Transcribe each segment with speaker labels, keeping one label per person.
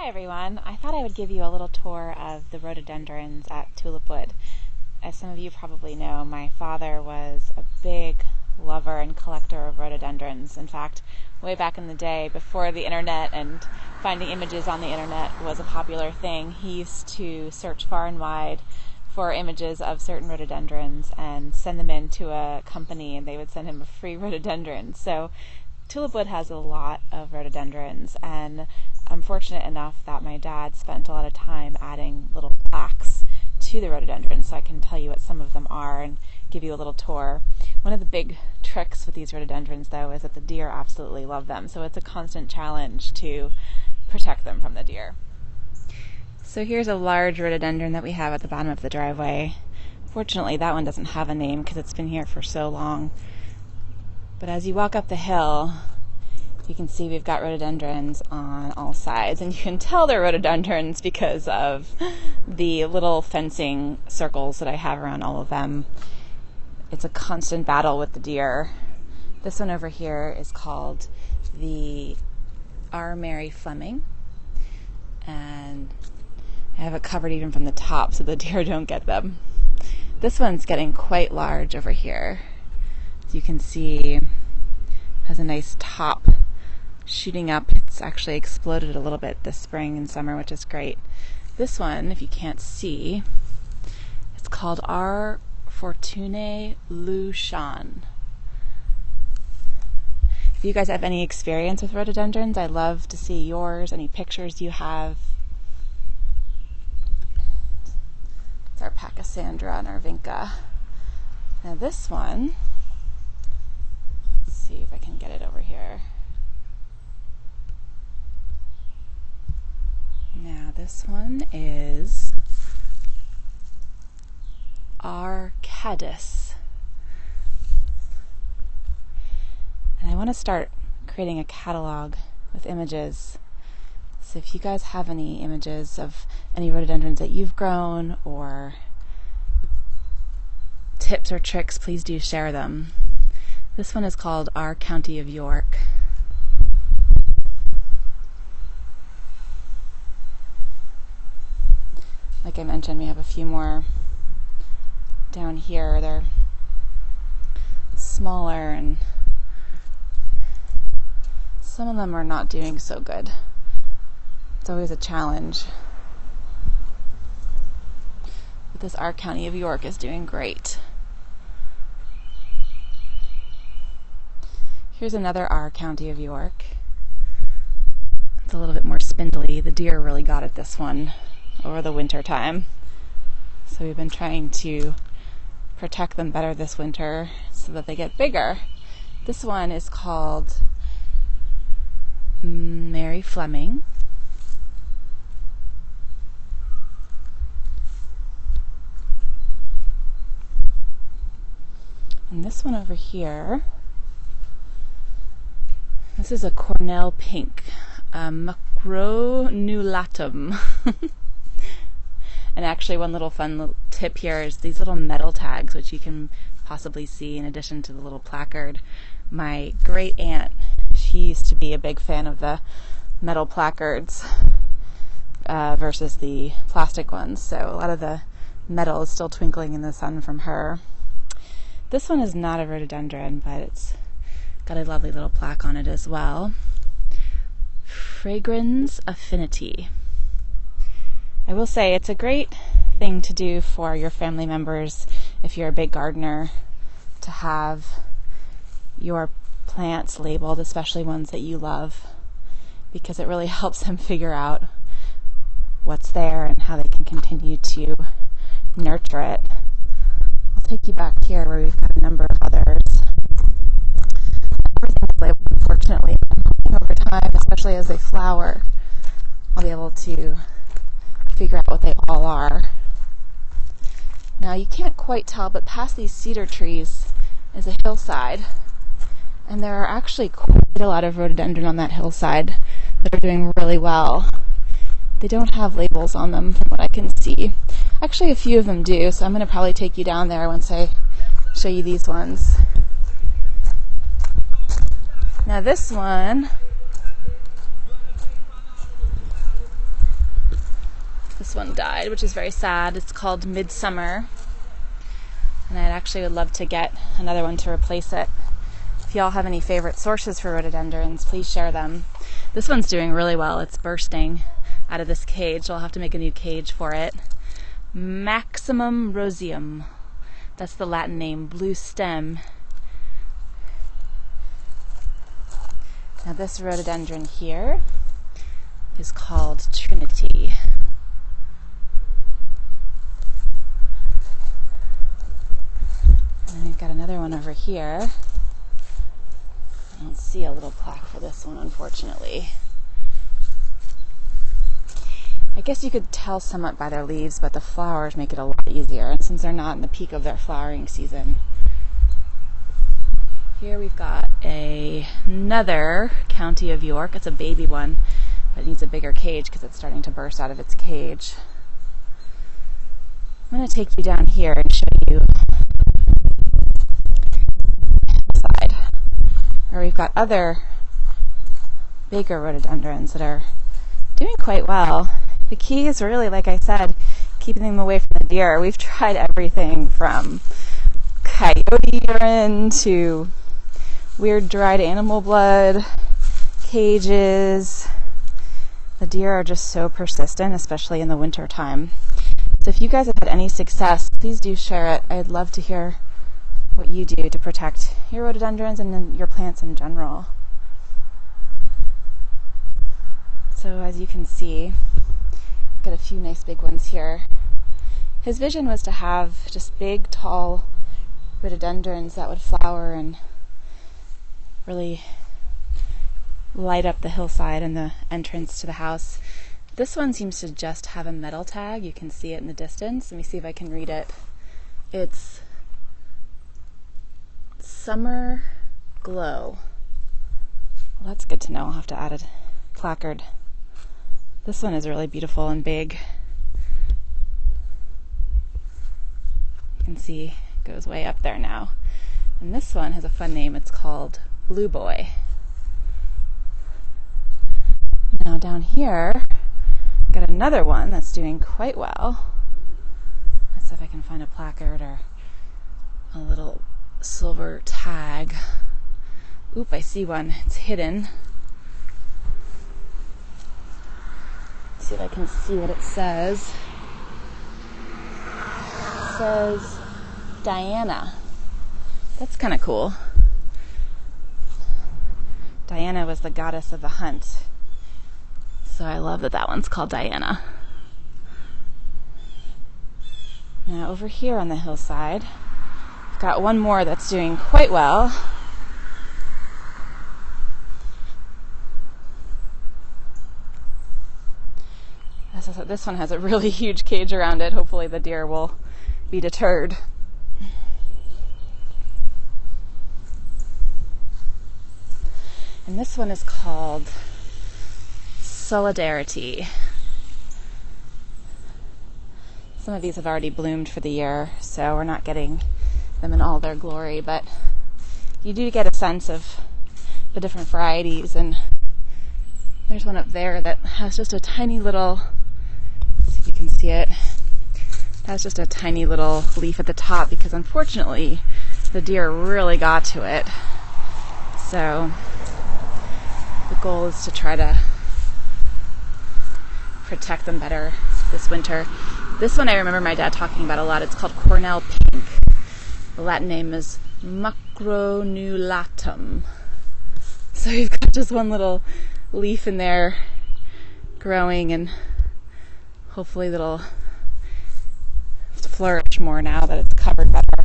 Speaker 1: Hi everyone, I thought I would give you a little tour of the rhododendrons at Tulipwood. As some of you probably know, my father was a big lover and collector of rhododendrons. In fact, way back in the day, before the internet and finding images on the internet was a popular thing, he used to search far and wide for images of certain rhododendrons and send them in to a company, and they would send him a free rhododendron. So Tulipwood has a lot of rhododendrons, and I'm fortunate enough that my dad spent a lot of time adding little plaques to the rhododendrons, so I can tell you what some of them are and give you a little tour. One of the big tricks with these rhododendrons, though, is that the deer absolutely love them, so it's a constant challenge to protect them from the deer. So here's a large rhododendron that we have at the bottom of the driveway. Fortunately, that one doesn't have a name because it's been here for so long. But as you walk up the hill, you can see we've got rhododendrons on all sides, and you can tell they're rhododendrons because of the little fencing circles that I have around all of them. It's a constant battle with the deer. This one over here is called the Our Mary Flemming, and I have it covered even from the top so the deer don't get them. This one's getting quite large over here. As you can see, has a nice top shooting up. It's actually exploded a little bit this spring and summer, which is great. This one, if you can't see, it's called Our Fortune Lushan. If you guys have any experience with rhododendrons, I'd love to see yours, any pictures you have. It's our Pachysandra and our Vinca. Now this one, let's see if I can get it over here. Now this one is our Cadis. And I want to start creating a catalog with images. So if you guys have any images of any rhododendrons that you've grown or tips or tricks, please do share them. This one is called Our County of York. Like I mentioned, we have a few more down here. They're smaller and some of them are not doing so good. It's always a challenge. But this Our County of York is doing great. Here's another Our County of York. It's a little bit more spindly. The deer really got at this one over the winter time. So we've been trying to protect them better this winter so that they get bigger. This one is called Mary Flemming. And this one over here, this is a Cornell Pink, Macronulatum. And actually one little fun little tip here is these little metal tags, which you can possibly see in addition to the little placard. My great aunt, she used to be a big fan of the metal placards versus the plastic ones. So a lot of the metal is still twinkling in the sun from her. This one is not a rhododendron, but it's got a lovely little plaque on it as well. Fragrans Affinity. I will say it's a great thing to do for your family members if you're a big gardener, to have your plants labeled, especially ones that you love, because it really helps them figure out what's there and how they can continue to nurture it. I'll take you back here where we've got a number of others. Everything is labeled, unfortunately. I'm hoping over time, especially as they flower, I'll be able to figure out what they all are. Now you can't quite tell, but past these cedar trees is a hillside, and there are actually quite a lot of rhododendron on that hillside that are doing really well. They don't have labels on them from what I can see. Actually, a few of them do, so I'm going to probably take you down there once I show you these ones. Now this one This one died, which is very sad. It's called Midsummer. And I actually would love to get another one to replace it. If y'all have any favorite sources for rhododendrons, please share them. This one's doing really well. It's bursting out of this cage, so I'll have to make a new cage for it. Maximum roseum. That's the Latin name, Bluestem. Now this rhododendron here is called Trinity. And then we've got another one over here. I don't see a little plaque for this one, unfortunately. I guess you could tell somewhat by their leaves, but the flowers make it a lot easier, and since they're not in the peak of their flowering season. Here we've got another County of York. It's a baby one, but it needs a bigger cage because it's starting to burst out of its cage. I'm going to take you down here and show you the side, where we've got other bigger rhododendrons that are doing quite well. The key is really, like I said, keeping them away from the deer. We've tried everything from coyote urine to weird dried animal blood, cages. The deer are just so persistent, especially in the winter time. So if you guys have had any success, please do share it. I'd love to hear what you do to protect your rhododendrons and your plants in general. So as you can see, I've got a few nice big ones here. His vision was to have just big, tall rhododendrons that would flower and really light up the hillside and the entrance to the house. This one seems to just have a metal tag. You can see it in the distance. Let me see if I can read it. It's Summer Glow. Well, that's good to know. I'll have to add a placard. This one is really beautiful and big. You can see it goes way up there now. And this one has a fun name. It's called Blue Boy. Now down here, I've got another one that's doing quite well. Let's see if I can find a placard or a little silver tag. Oop, I see one. It's hidden. Let's see if I can see what it says. It says Diana. That's kind of cool. Diana was the goddess of the hunt. So I love that that one's called Diana. Now over here on the hillside, I've got one more that's doing quite well. This one has a really huge cage around it. Hopefully the deer will be deterred. And this one is called Solidarity. Some of these have already bloomed for the year, so we're not getting them in all their glory, but you do get a sense of the different varieties. And there's one up there that has just a tiny little, let's see if you can see it, that's just a tiny little leaf at the top because unfortunately the deer really got to it. So the goal is to try to protect them better this winter. This one I remember my dad talking about a lot. It's called Cornell Pink. The Latin name is macronulatum. So you've got just one little leaf in there growing, and hopefully it'll flourish more now that it's covered better.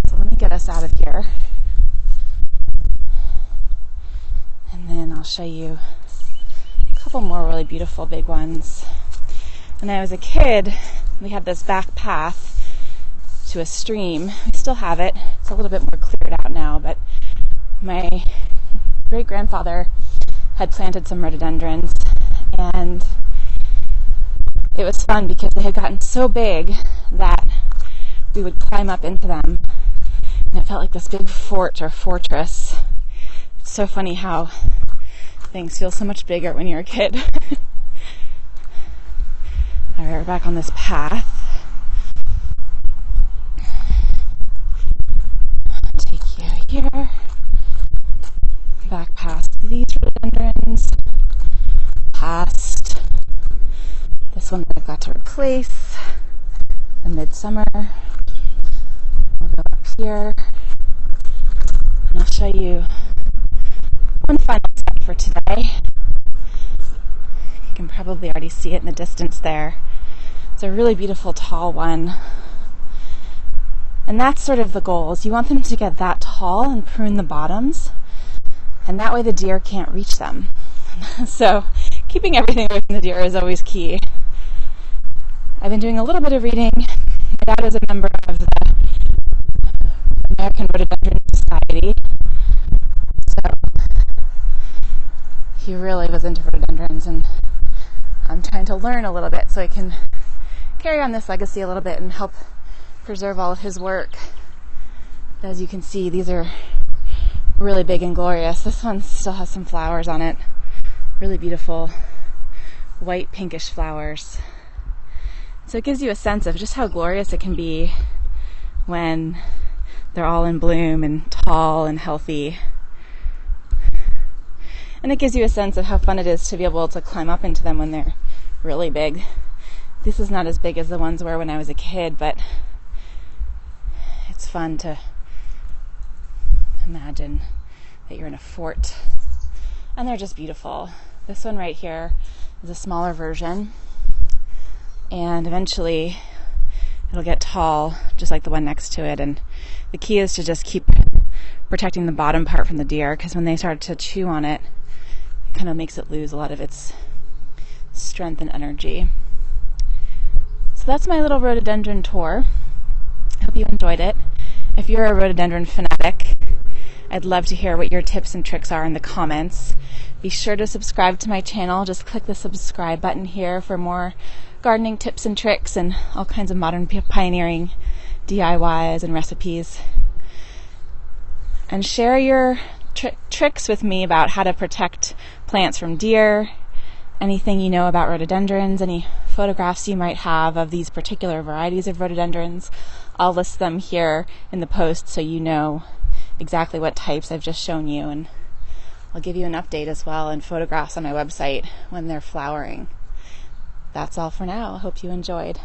Speaker 1: So let me get us out of here. And then I'll show you a couple more really beautiful big ones. When I was a kid, we had this back path to a stream. We still have it. It's a little bit more cleared out now, but my great-grandfather had planted some rhododendrons, and it was fun because they had gotten so big that we would climb up into them, and it felt like this big fort or fortress. It's so funny how things feel so much bigger when you're a kid. Alright, we're back on this path. Take you here, back past these rhododendrons, past this one that I've got to replace, the Midsummer. We'll go up here, and I'll show you one final set for today. You can probably already see it in the distance there. It's a really beautiful tall one. And that's sort of the goal, is you want them to get that tall and prune the bottoms, and that way the deer can't reach them. So keeping everything away from the deer is always key. I've been doing a little bit of reading. My dad was a member of the American Rhododendron Society, so he really was into rhododendrons, and I'm trying to learn a little bit so I can carry on this legacy a little bit and help preserve all of his work. As you can see, these are really big and glorious. This one still has some flowers on it. Really beautiful white pinkish flowers. So it gives you a sense of just how glorious it can be when they're all in bloom and tall and healthy. And it gives you a sense of how fun it is to be able to climb up into them when they're really big. This is not as big as the ones were when I was a kid, but it's fun to imagine that you're in a fort. And they're just beautiful. This one right here is a smaller version, and eventually it'll get tall just like the one next to it. And the key is to just keep protecting the bottom part from the deer, because when they start to chew on it, it kind of makes it lose a lot of its strength and energy. So that's my little rhododendron tour. I hope you enjoyed it. If you're a rhododendron fanatic, I'd love to hear what your tips and tricks are in the comments. Be sure to subscribe to my channel. Just click the subscribe button here for more gardening tips and tricks and all kinds of modern pioneering DIYs and recipes. And share your tricks with me about how to protect plants from deer, anything you know about rhododendrons, any photographs you might have of these particular varieties of rhododendrons. I'll list them here in the post so you know exactly what types I've just shown you, and I'll give you an update as well and photographs on my website when they're flowering. That's all for now. I hope you enjoyed.